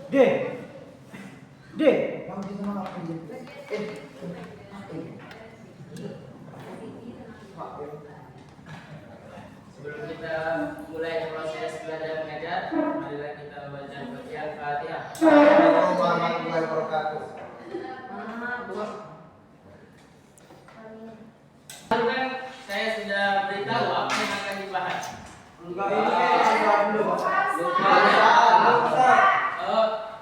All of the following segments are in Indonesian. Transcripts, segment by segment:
D. D. Sebelum kita mulai proses belajar mengajar, marilah kita membaca bacaan Fatihah. Assalamualaikum warahmatullahi wabarakatuh. Kan saya sudah beritahu apa yang akan dibahas. Enggak ini belum. Oh,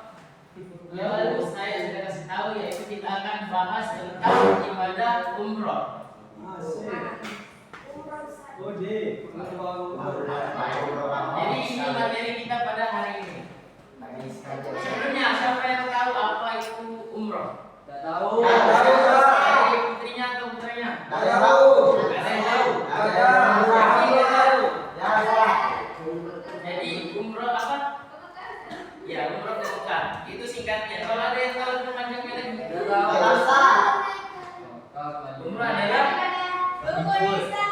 ya lalu saya sudah kasih tahu yaitu kita akan bahas tentang ibadah umroh. Jadi ini materi kita pada hari ini. Sebelumnya siapa yang tahu apa itu umroh? Enggak tahu. Dari putrinya atau putranya? Ada yang tahu? Ada yang tahu? Ada. Siapa yang tahu? Ya, salah. Jadi umroh apa? Ya umroh ke Mekah. Itu singkatnya. Kalau ada yang tahu lebih panjangnya lagi? Rasa. Umroh adalah ikut Islam.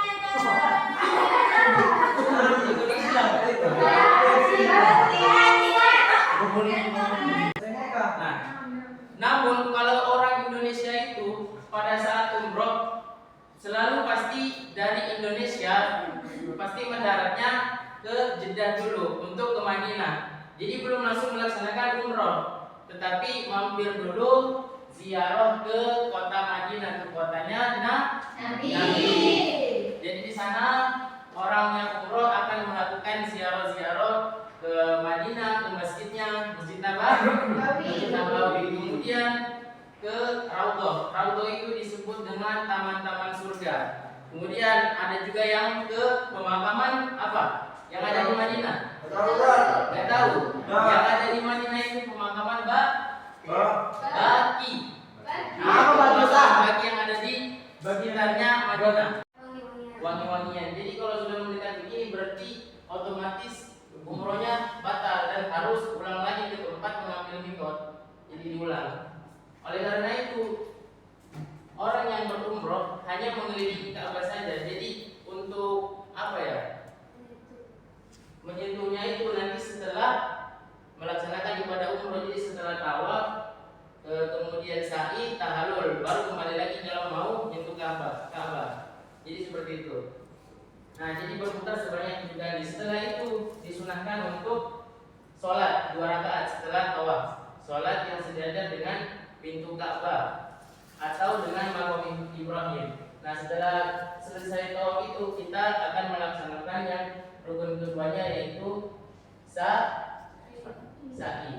Nah, namun kalau orang Indonesia itu pada saat umroh selalu pasti dari Indonesia pasti mendaratnya ke Jeddah dulu untuk ke Madinah. Jadi belum langsung melaksanakan umroh, tetapi mampir dulu ziarah ke kota Madinah, ke kotanya Nabi. Jadi di sana orang yang umroh akan melakukan ziarah-ziarah ke Madinah, ke masjidnya, Masjid Nabawi. Kemudian ke Raudhah. Raudhah itu disebut dengan taman-taman surga. Kemudian ada juga yang ke pemakaman apa? Yang ada di Madinah? Nggak tahu. Yang ada di Madinah itu pemakaman Baki. Apa Baki yang ada di sekitarnya Madinah. Wangi-wangian. Jadi kalau sudah mendekat begini berarti otomatis umrohnya batal dan harus ulang lagi ke tempat mengambil mikot. Jadi diulang. Oleh karena itu orang yang berumroh hanya mengelilingi Ka'bah saja. Jadi untuk apa ya? Menyentuhnya itu nanti setelah melaksanakan ibadah umroh. Jadi setelah tawaf, kemudian sa'i, tahallul, baru kembali lagi kalau mau menyentuh Ka'bah. Jadi seperti itu. Nah, jadi berputar sebanyak 7 kali. Setelah itu disunahkan untuk sholat 2 rakaat setelah tawaf. Sholat yang sejajar dengan pintu Ka'bah atau dengan maqam Ibrahim. Nah, setelah selesai tawaf itu kita akan melaksanakan yang rukun keduanya yaitu sa'i.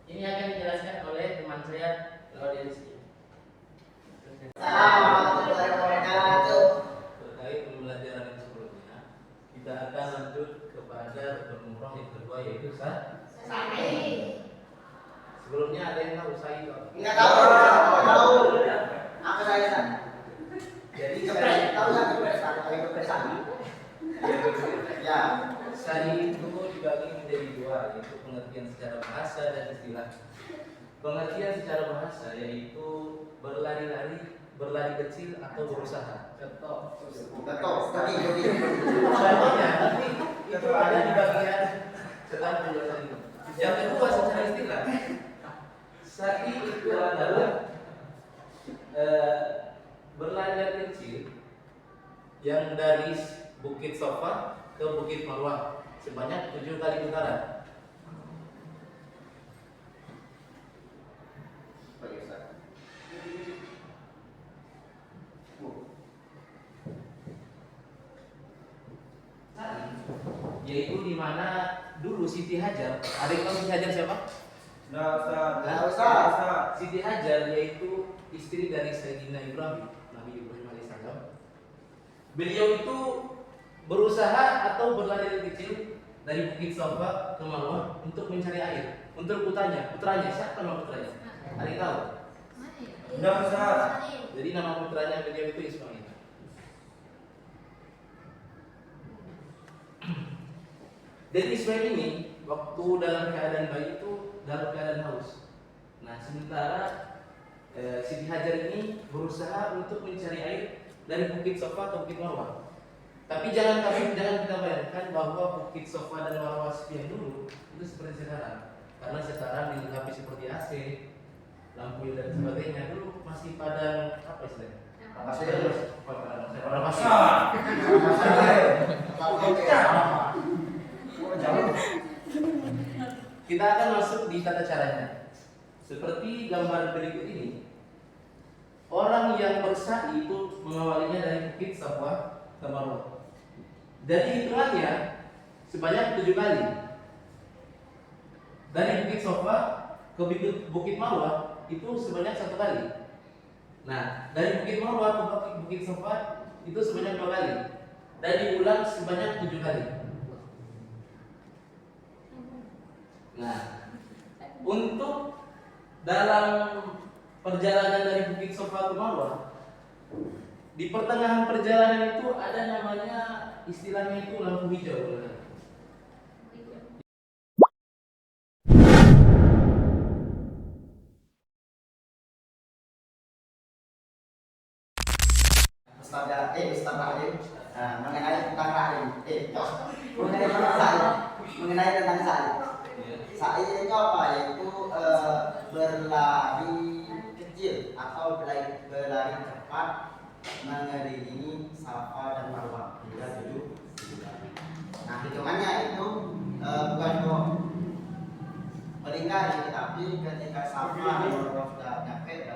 Ini akan dijelaskan oleh teman saya Claudia Rizky. Assalamualaikum warahmatullahi wabarakatuh. Terkait pembelajaran yang sebelumnya, kita akan lanjut kepada berumroh yang kedua yaitu sa'i. Sebelumnya ada yang tahu sa'i itu? Enggak tahu. Enggak tahu. Apa saya San? Jadi Tahu enggak kebiasaan? Kebiasaan. Ya. sa'i itu dibagi menjadi 2, yaitu pengertian secara bahasa dan istilah. Pengertian secara bahasa yaitu berlari kecil atau berusaha. Betul. Selanjutnya itu ada di bagian setelah penjelasan itu. Yang kedua secara istilah, sa'i itu adalah berlari kecil yang dari Bukit Sofa ke Bukit Marwah sebanyak 7 kali putaran. Yaitu di mana dulu Siti Hajar, ada yang tahu Siti Hajar siapa? Nggak usah. Siti Hajar yaitu istri dari Sayyidina Ibrahim, Nabi Ibrahim alaihissalam. Beliau itu berusaha atau berlari kecil dari Bukit Safa ke Marwah untuk mencari air untuk putranya. Siapa nama putranya? Ada yang tahu? Enggak usah. Jadi nama putranya beliau itu Ismail. Dan Ismail ini waktu dalam keadaan bayi itu dalam keadaan haus. Nah, sementara Siti Hajar ini berusaha untuk mencari air dari Bukit Safa ke Bukit Marwah. Tapi jangan kita bayangkan bahwa Bukit Safa dan Marwah yang dulu itu seperti sekarang. Karena sekarang dilengkapi seperti AC, lampu dan sebagainya. Dulu masih pada apa istilahnya? Pada pasir. Kita akan masuk di tata caranya. Seperti gambar berikut ini. Orang yang bersa'i itu mengawalinya dari Bukit Safa ke Marwah. Jadi hitungannya sebanyak 7 kali. Dari Bukit Safa ke Bukit Marwah itu sebanyak 1 kali. Nah, dari Bukit Marwah ke Bukit Safa itu sebanyak 2 kali. Dan diulang sebanyak 7 kali. Nah, untuk dalam perjalanan dari Bukit Safa ke Marwah, di pertengahan perjalanan itu ada namanya, istilahnya itu lampu hijau. Ustaz Rahim, mengenai tentang Rahim, mengenai tentang sa'i. Sa'i itu apa? Yaitu berlari kecil atau berlari cepat mengelilingi Safa dan Marwah hingga 7 kali. Nah, hitungannya itu bukan kok melingkari, tapi ketika Safa dan Marwah sudah nyampe